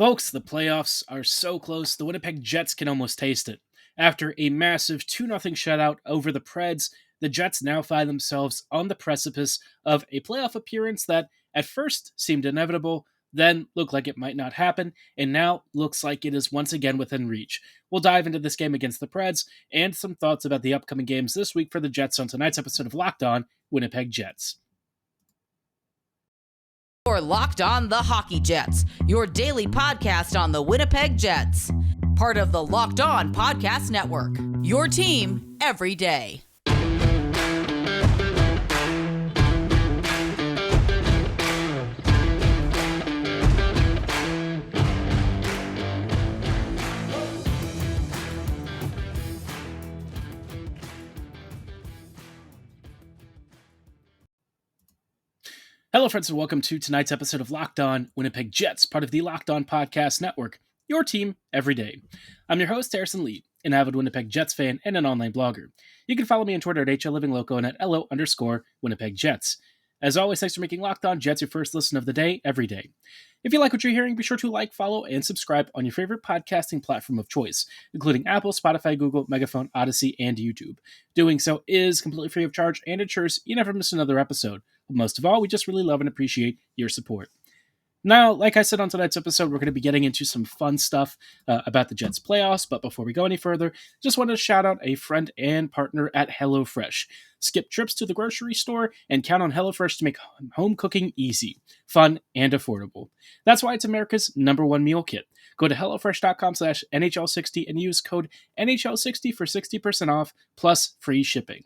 Folks, the playoffs are so close, the Winnipeg Jets can almost taste it. After a massive 2-0 shutout over the Preds, the Jets now find themselves on the precipice of a playoff appearance that at first seemed inevitable, then looked like it might not happen, and now looks like it is once again within reach. We'll dive into this game against the Preds and some thoughts about the upcoming games this week for the Jets on tonight's episode of Locked On Winnipeg Jets. You're Locked On the Hockey Jets, your daily podcast on the Winnipeg Jets. Part of the Locked On Podcast Network, your team every day. Hello, friends, and welcome to tonight's episode of Locked On Winnipeg Jets, part of the Locked On Podcast Network, your team every day. I'm your host, Harrison Lee, an avid Winnipeg Jets fan and an online blogger. You can follow me on Twitter at HLLivingLoco and at LO_Winnipeg Jets. As always, thanks for making Locked On Jets your first listen of the day, every day. If you like what you're hearing, be sure to like, follow, and subscribe on your favorite podcasting platform of choice, including Apple, Spotify, Google, Megaphone, Odyssey, and YouTube. Doing so is completely free of charge and ensures you never miss another episode. But most of all, we just really love and appreciate your support. Now, like I said on tonight's episode, we're going to be getting into some fun stuff about the Jets playoffs, but before we go any further, just wanted to shout out a friend and partner at HelloFresh. Skip trips to the grocery store and count on HelloFresh to make home cooking easy, fun, and affordable. That's why it's America's #1 meal kit. Go to HelloFresh.com/NHL60 and use code NHL60 for 60% off plus free shipping.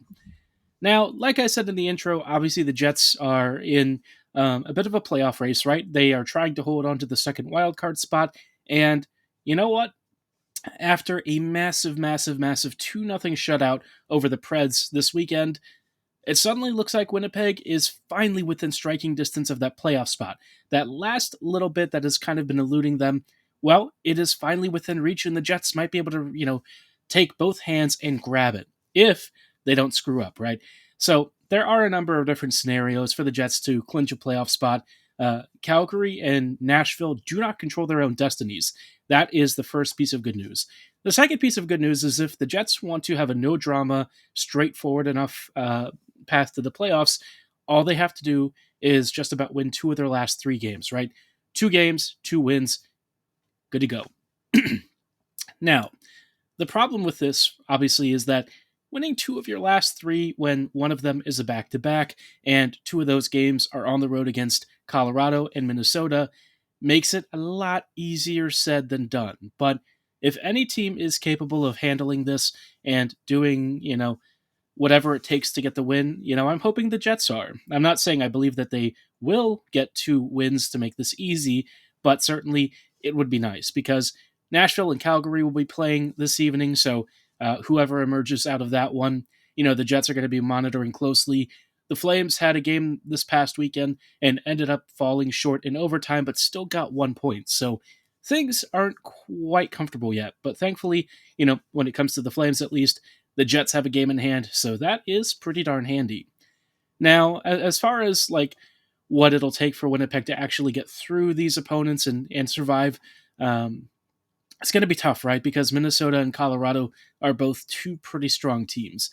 Now, like I said in the intro, obviously the Jets are in a bit of a playoff race, right? They are trying to hold on to the second wildcard spot, and you know what? After a massive 2-0 shutout over the Preds this weekend, it suddenly looks like Winnipeg is finally within striking distance of that playoff spot. That last little bit that has kind of been eluding them, well, it is finally within reach, and the Jets might be able to, take both hands and grab it if they don't screw up, right? So there are a number of different scenarios for the Jets to clinch a playoff spot. Calgary and Nashville do not control their own destinies. That is the first piece of good news. The second piece of good news is if the Jets want to have a no-drama, straightforward enough path to the playoffs, all they have to do is just about win 2 of their last 3 games, right? 2 games, 2 wins, good to go. Now, the problem with this, obviously, is that winning 2 of your last 3 when one of them is a back-to-back and 2 of those games are on the road against Colorado and Minnesota makes it a lot easier said than done. But if any team is capable of handling this and doing, whatever it takes to get the win, I'm hoping the Jets are. I'm not saying I believe that they will get 2 wins to make this easy, but certainly it would be nice because Nashville and Calgary will be playing this evening, so whoever emerges out of that one, the Jets are going to be monitoring closely. The Flames had a game this past weekend and ended up falling short in overtime, but still got 1 point. So things aren't quite comfortable yet. But thankfully, when it comes to the Flames at least, the Jets have a game in hand. So that is pretty darn handy. Now, as far as what it'll take for Winnipeg to actually get through these opponents and survive, it's going to be tough, right? Because Minnesota and Colorado are both 2 pretty strong teams.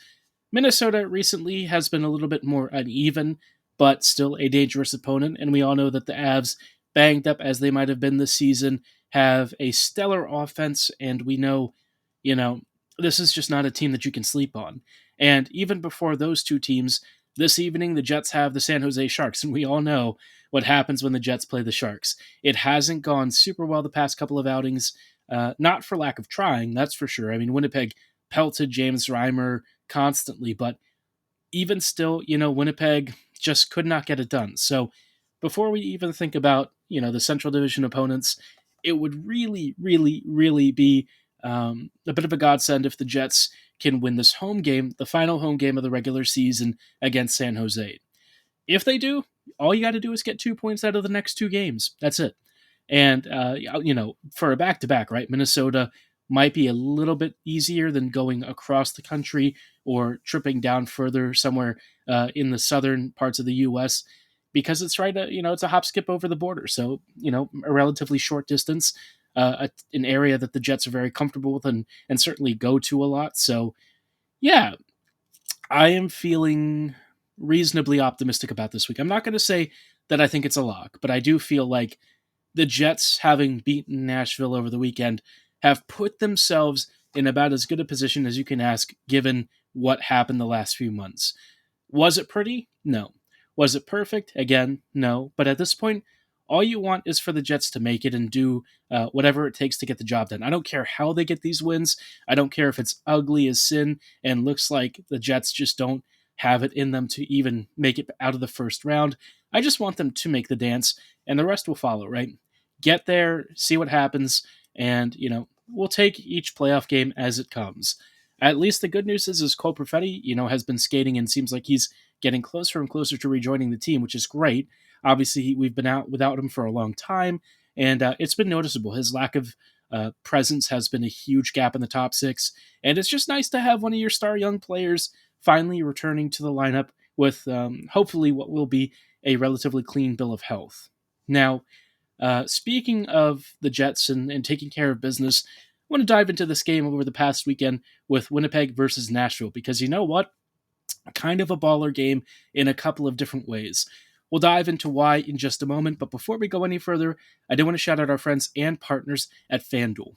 Minnesota recently has been a little bit more uneven, but still a dangerous opponent, and we all know that the Avs, banged up as they might have been this season, have a stellar offense, and we know, this is just not a team that you can sleep on. And even before those 2 teams, this evening the Jets have the San Jose Sharks, and we all know what happens when the Jets play the Sharks. It hasn't gone super well the past couple of outings. Not for lack of trying, that's for sure. I mean, Winnipeg pelted James Reimer constantly, but even still, Winnipeg just could not get it done. So before we even think about, the Central Division opponents, it would really, really, really be a bit of a godsend if the Jets can win this home game, the final home game of the regular season against San Jose. If they do, all you got to do is get 2 points out of the next 2 games. That's it. And, for a back-to-back, right, Minnesota might be a little bit easier than going across the country or tripping down further somewhere in the southern parts of the U.S. because it's right, it's a hop skip over the border. So, a relatively short distance, an area that the Jets are very comfortable with and certainly go to a lot. So, yeah, I am feeling reasonably optimistic about this week. I'm not going to say that I think it's a lock, but I do feel like the Jets, having beaten Nashville over the weekend, have put themselves in about as good a position as you can ask given what happened the last few months. Was it pretty? No. Was it perfect? Again, no. But at this point, all you want is for the Jets to make it and do whatever it takes to get the job done. I don't care how they get these wins. I don't care if it's ugly as sin and looks like the Jets just don't have it in them to even make it out of the first round. I just want them to make the dance, and the rest will follow, right? Get there, see what happens, and, we'll take each playoff game as it comes. At least the good news is Cole Perfetti, has been skating and seems like he's getting closer and closer to rejoining the team, which is great. Obviously, we've been out without him for a long time, and it's been noticeable. His lack of presence has been a huge gap in the top six, and it's just nice to have one of your star young players finally returning to the lineup with hopefully what will be a relatively clean bill of health. Now, speaking of the Jets and taking care of business, I want to dive into this game over the past weekend with Winnipeg versus Nashville, because you know what? Kind of a baller game in a couple of different ways. We'll dive into why in just a moment, but before we go any further, I do want to shout out our friends and partners at FanDuel.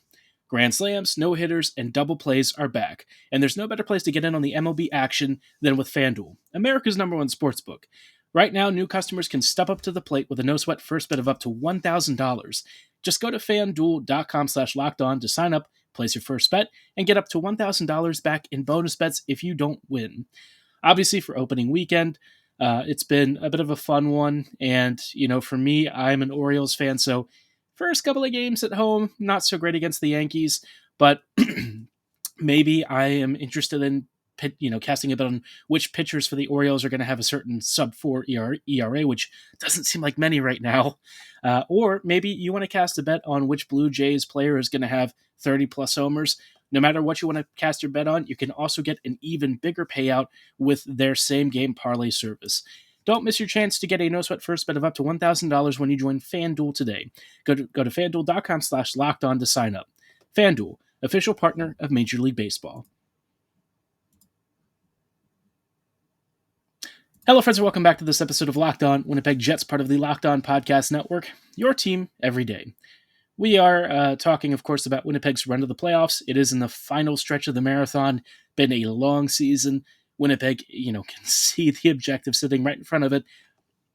Grand slams, no-hitters, and double plays are back, and there's no better place to get in on the MLB action than with FanDuel, America's #1 sportsbook. Right now, new customers can step up to the plate with a no-sweat first bet of up to $1,000. Just go to FanDuel.com/lockedon to sign up, place your first bet, and get up to $1,000 back in bonus bets if you don't win. Obviously, for opening weekend, it's been a bit of a fun one, and, for me, I'm an Orioles fan, so first couple of games at home, not so great against the Yankees, but maybe I am interested in casting a bet on which pitchers for the Orioles are going to have a certain sub-4 ERA, which doesn't seem like many right now. Or maybe you want to cast a bet on which Blue Jays player is going to have 30-plus homers. No matter what you want to cast your bet on, you can also get an even bigger payout with their same-game parlay service. Don't miss your chance to get a no-sweat first bet of up to $1,000 when you join FanDuel today. Go to FanDuel.com/lockedon to sign up. FanDuel, official partner of Major League Baseball. Hello, friends, and welcome back to this episode of Locked On Winnipeg Jets, part of the Locked On Podcast Network, your team every day. We are talking, of course, about Winnipeg's run to the playoffs. It is in the final stretch of the marathon, been a long season. Winnipeg, can see the objective sitting right in front of it.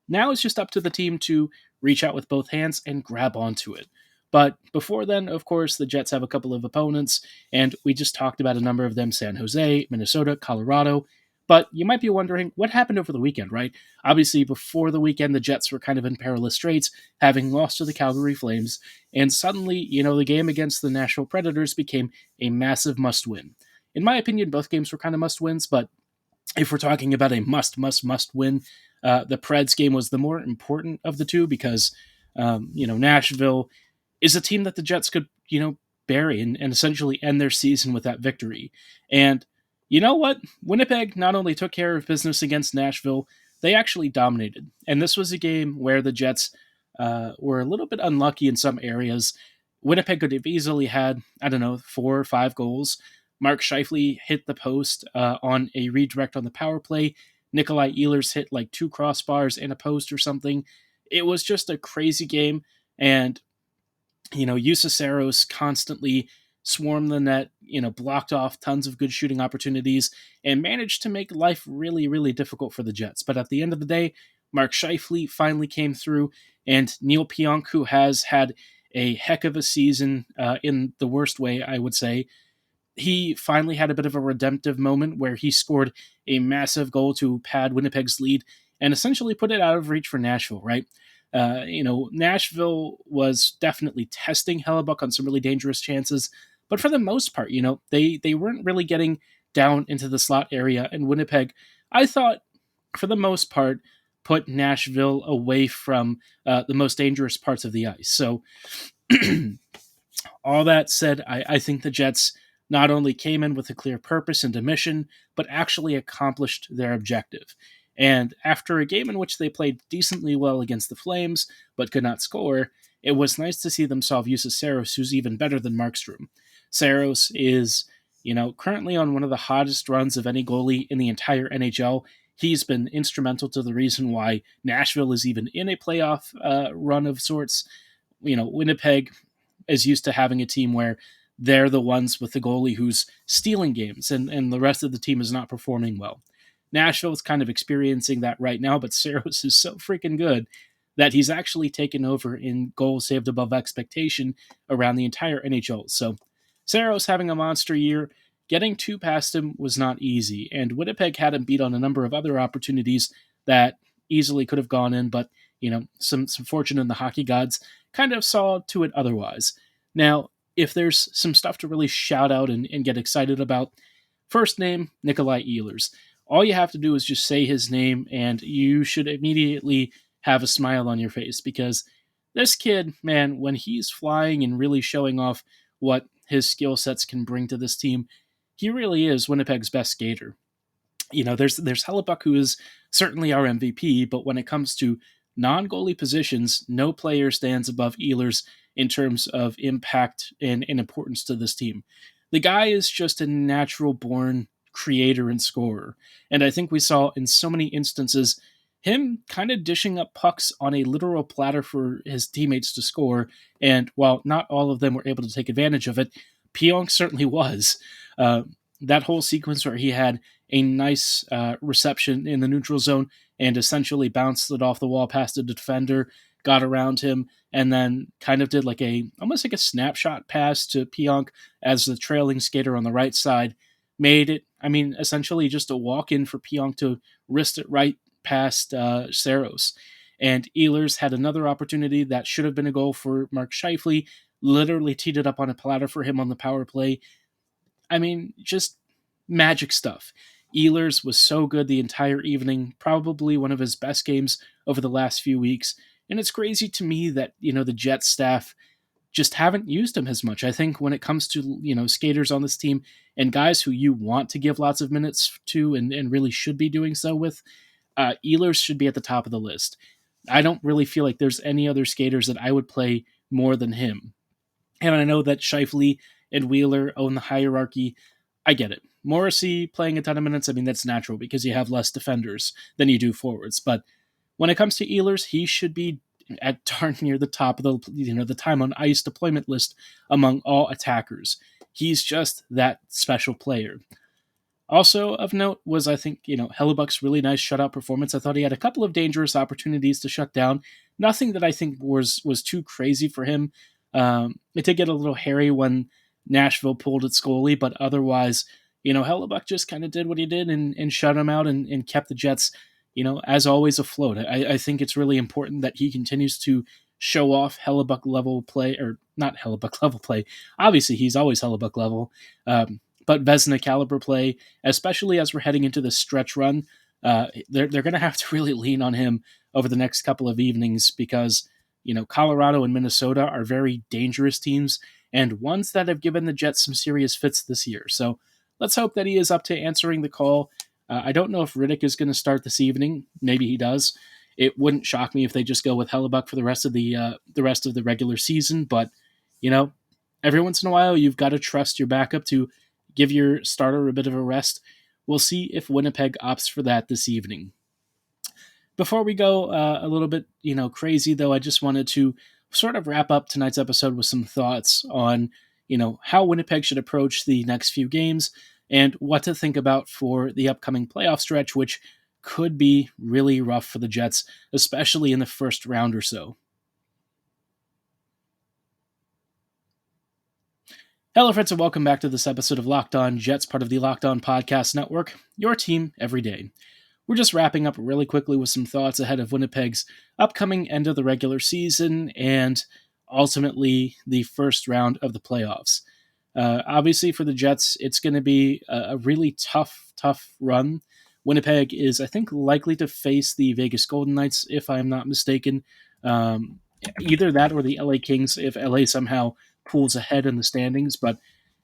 Now it's just up to the team to reach out with both hands and grab onto it. But before then, of course, the Jets have a couple of opponents, and we just talked about a number of them: San Jose, Minnesota, Colorado. But you might be wondering, what happened over the weekend, right? Obviously, before the weekend, the Jets were kind of in perilous straits, having lost to the Calgary Flames, and suddenly, the game against the Nashville Predators became a massive must-win. In my opinion, both games were kind of must-wins, but if we're talking about a must-win, the Preds game was the more important of the two because, Nashville is a team that the Jets could, bury and essentially end their season with that victory. And you know what? Winnipeg not only took care of business against Nashville, they actually dominated. And this was a game where the Jets were a little bit unlucky in some areas. Winnipeg could have easily had, 4 or 5 goals. Mark Scheifele hit the post on a redirect on the power play. Nikolai Ehlers hit like 2 crossbars and a post or something. It was just a crazy game. And, Juuse Saros constantly swarmed the net, blocked off tons of good shooting opportunities, and managed to make life really, really difficult for the Jets. But at the end of the day, Mark Scheifele finally came through, and Neil Pionk, who has had a heck of a season in the worst way, I would say, he finally had a bit of a redemptive moment where he scored a massive goal to pad Winnipeg's lead and essentially put it out of reach for Nashville, right? Nashville was definitely testing Hellebuck on some really dangerous chances, but for the most part, they weren't really getting down into the slot area, and Winnipeg, I thought, for the most part, put Nashville away from the most dangerous parts of the ice. So, all that said, I think the Jets not only came in with a clear purpose and a mission, but actually accomplished their objective. And after a game in which they played decently well against the Flames, but could not score, it was nice to see them solve use of Saros, who's even better than Markstrom. Saros is, currently on one of the hottest runs of any goalie in the entire NHL. He's been instrumental to the reason why Nashville is even in a playoff run of sorts. Winnipeg is used to having a team where they're the ones with the goalie who's stealing games and the rest of the team is not performing well. Nashville is kind of experiencing that right now, but Saros is so freaking good that he's actually taken over in goals saved above expectation around the entire NHL. So Saros having a monster year. Getting two past him was not easy, and Winnipeg had him beat on a number of other opportunities that easily could have gone in, but some fortune in the hockey gods kind of saw to it otherwise. Now, if there's some stuff to really shout out and get excited about, first name, Nikolai Ehlers. All you have to do is just say his name, and you should immediately have a smile on your face, because this kid, man, when he's flying and really showing off what his skill sets can bring to this team, he really is Winnipeg's best skater. There's Hellebuyck, who is certainly our MVP, but when it comes to non-goalie positions, no player stands above Ehlers in terms of impact and importance to this team. The guy is just a natural-born creator and scorer, and I think we saw in so many instances him kind of dishing up pucks on a literal platter for his teammates to score, and while not all of them were able to take advantage of it, Pionk certainly was. That whole sequence where he had a nice reception in the neutral zone and essentially bounced it off the wall past the defender, got around him, and then kind of did almost like a snapshot pass to Pionk as the trailing skater on the right side, made it, essentially just a walk-in for Pionk to wrist it right past Saros. And Ehlers had another opportunity that should have been a goal for Mark Scheifele, literally teed it up on a platter for him on the power play. Just magic stuff. Ehlers was so good the entire evening, probably one of his best games over the last few weeks. And it's crazy to me that, the Jets staff just haven't used him as much. I think when it comes to, skaters on this team and guys who you want to give lots of minutes to and really should be doing so with, Ehlers should be at the top of the list. I don't really feel like there's any other skaters that I would play more than him. And I know that Scheifele and Wheeler own the hierarchy. I get it. Morrissey playing a ton of minutes, that's natural because you have less defenders than you do forwards. But when it comes to Ehlers, he should be at darn near the top of the time on ice deployment list among all attackers. He's just that special player. Also of note was, I think, Hellebuck's really nice shutout performance. I thought he had a couple of dangerous opportunities to shut down. Nothing that I think was too crazy for him. It did get a little hairy when Nashville pulled its goalie, but otherwise, Hellebuyck just kind of did what he did and shut him out and kept the Jets, as always, afloat. I think it's really important that he continues to show off Hellebuyck level play, or not Hellebuyck level play. Obviously, he's always Hellebuyck level, but Vezina caliber play, especially as we're heading into this stretch run. They're going to have to really lean on him over the next couple of evenings because, Colorado and Minnesota are very dangerous teams and ones that have given the Jets some serious fits this year. So let's hope that he is up to answering the call. I don't know if Riddick is going to start this evening. Maybe he does. It wouldn't shock me if they just go with Hellebuyck for the rest of the regular season. But every once in a while, you've got to trust your backup to give your starter a bit of a rest. We'll see if Winnipeg opts for that this evening. Before we go a little bit, crazy though, I just wanted to sort of wrap up tonight's episode with some thoughts on, how Winnipeg should approach the next few games and what to think about for the upcoming playoff stretch, which could be really rough for the Jets, especially in the first round or so. Hello, friends, and welcome back to this episode of Locked On Jets, part of the Locked On Podcast Network, your team every day. We're just wrapping up really quickly with some thoughts ahead of Winnipeg's upcoming end of the regular season and ultimately the first round of the playoffs. Obviously, for the Jets, it's going to be a really tough run. Winnipeg is, I think, likely to face the Vegas Golden Knights, if I'm not mistaken. Either that or the LA Kings, if LA somehow pulls ahead in the standings. But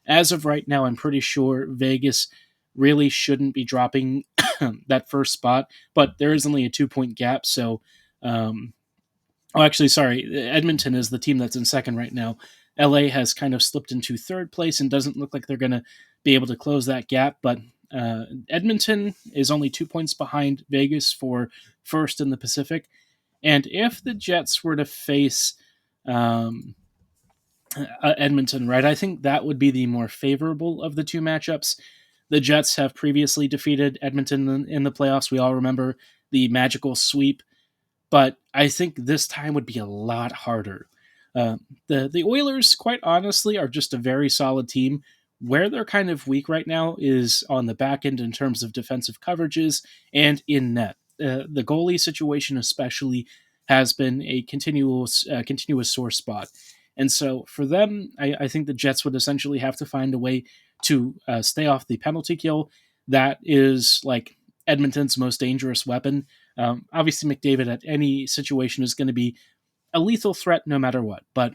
as of right now, I'm pretty sure Vegas really shouldn't be dropping that first spot, but there is only a 2-point gap. So, actually, sorry, Edmonton is the team that's in second right now. LA has kind of slipped into third place and doesn't look like they're going to be able to close that gap. But Edmonton is only 2 points behind Vegas for first in the Pacific. And if the Jets were to face Edmonton, right, I think that would be the more favorable of the two matchups. The Jets have previously defeated Edmonton in the playoffs. We all remember the magical sweep, but I think this time would be a lot harder. The Oilers, quite honestly, are just a very solid team. Where they're kind of weak right now is on the back end in terms of defensive coverages and in net. The goalie situation, especially, has been a continuous sore spot. And so for them, I think the Jets would essentially have to find a way to stay off the penalty kill. That is like Edmonton's most dangerous weapon. Obviously, McDavid at any situation is going to be a lethal threat no matter what, but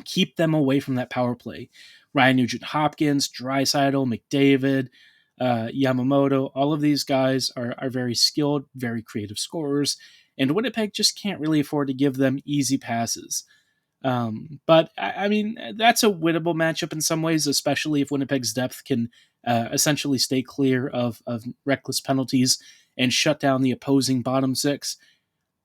keep them away from that power play. Ryan Nugent-Hopkins, Draisaitl, McDavid, Yamamoto, all of these guys are very skilled, very creative scorers, and Winnipeg just can't really afford to give them easy passes. But I mean, that's a winnable matchup in some ways, especially if Winnipeg's depth can essentially stay clear of reckless penalties and shut down the opposing bottom six.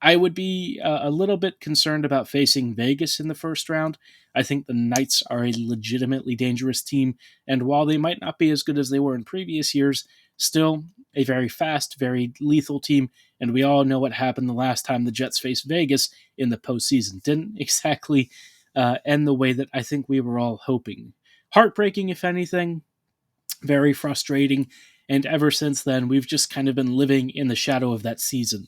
I would be a little bit concerned about facing Vegas in the first round. I think the Knights are a legitimately dangerous team, and while they might not be as good as they were in previous years, still a very fast, very lethal team, and we all know what happened the last time the Jets faced Vegas in the postseason. Didn't exactly end the way that I think we were all hoping. Heartbreaking, if anything, very frustrating, and ever since then, we've just kind of been living in the shadow of that season.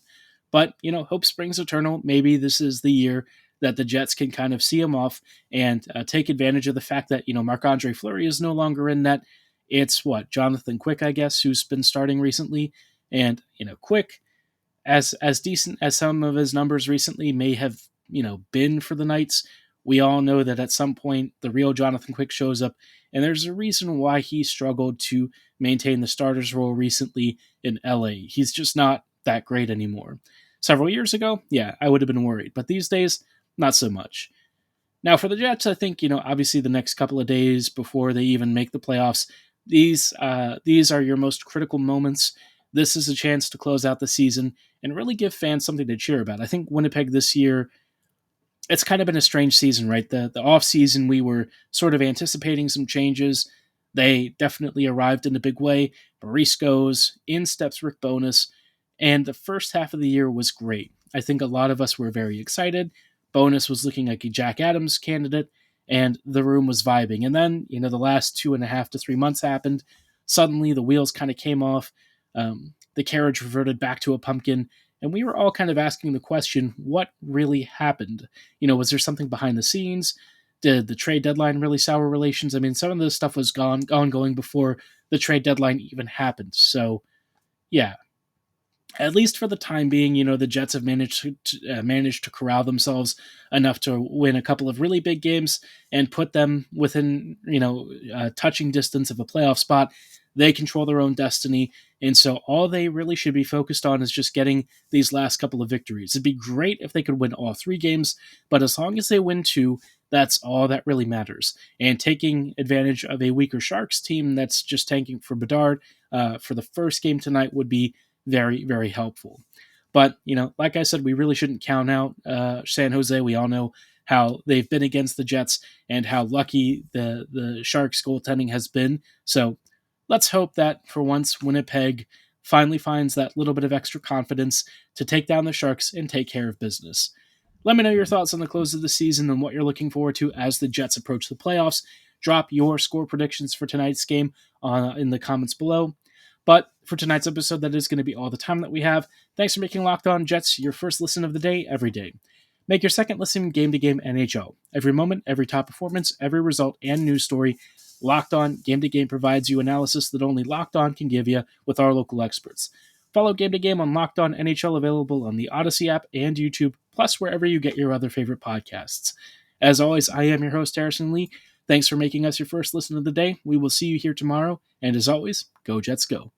But, hope springs eternal. Maybe this is the year that the Jets can kind of see them off and take advantage of the fact that, Marc-Andre Fleury is no longer in net. It's Jonathan Quick, I guess, who's been starting recently. And, Quick, as decent as some of his numbers recently may have, been for the Knights, we all know that at some point the real Jonathan Quick shows up. And there's a reason why he struggled to maintain the starter's role recently in LA. He's just not that great anymore. Several years ago, yeah, I would have been worried. But these days, not so much. Now, for the Jets, I think, obviously the next couple of days before they even make the playoffs, these are your most critical moments. This is a chance to close out the season and really give fans something to cheer about. I think Winnipeg this year, it's kind of been a strange season, right? The offseason, we were sort of anticipating some changes. They definitely arrived in a big way. Maurice goes, in steps Rick Bowness, and the first half of the year was great. I think a lot of us were very excited. Bowness was looking like a Jack Adams candidate, and the room was vibing. And then, the last 2.5 to 3 months happened. Suddenly, the wheels kind of came off. The carriage reverted back to a pumpkin, and we were all kind of asking the question, what really happened? Was there something behind the scenes? Did the trade deadline really sour relations? I mean, some of this stuff was ongoing before the trade deadline even happened. So, yeah. At least for the time being, the Jets have managed to corral themselves enough to win a couple of really big games and put them within, touching distance of a playoff spot. They control their own destiny, and so all they really should be focused on is just getting these last couple of victories. It'd be great if they could win all 3 games, but as long as they win 2, that's all that really matters. And taking advantage of a weaker Sharks team that's just tanking for Bedard for the first game tonight would be very, very helpful. But, like I said, we really shouldn't count out San Jose. We all know how they've been against the Jets and how lucky the Sharks goaltending has been. So let's hope that for once Winnipeg finally finds that little bit of extra confidence to take down the Sharks and take care of business. Let me know your thoughts on the close of the season and what you're looking forward to as the Jets approach the playoffs. Drop your score predictions for tonight's game in the comments below. But for tonight's episode, that is going to be all the time that we have. Thanks for making Locked On Jets your first listen of the day every day. Make your second listen game-to-game NHL. Every moment, every top performance, every result, and news story, Locked On Game-to-Game provides you analysis that only Locked On can give you with our local experts. Follow Game-to-Game on Locked On NHL, available on the Odyssey app and YouTube, plus wherever you get your other favorite podcasts. As always, I am your host, Harrison Lee. Thanks for making us your first listen of the day. We will see you here tomorrow, and as always, go Jets go.